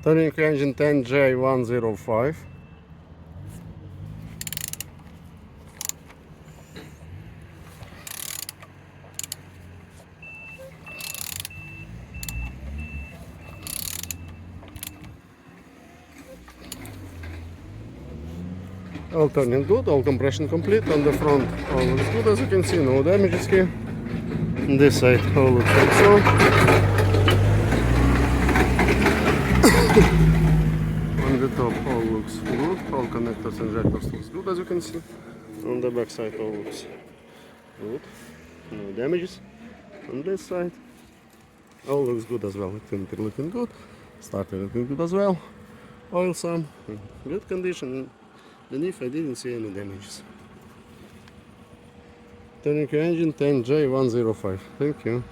Turning engine 10J105. All turning good, all compression complete. On the front, all looks good, as you can see, no damages here. On this side, all looks like so. On the top, all looks good, all connectors and injectors looks good, as you can see. On the back side, all looks good, no damages. On this side, all looks good as well. It's looking good, starter looking good as well. Oil some, in good condition. Beneath, I didn't see any damages. Turning engine 10J105. Thank you.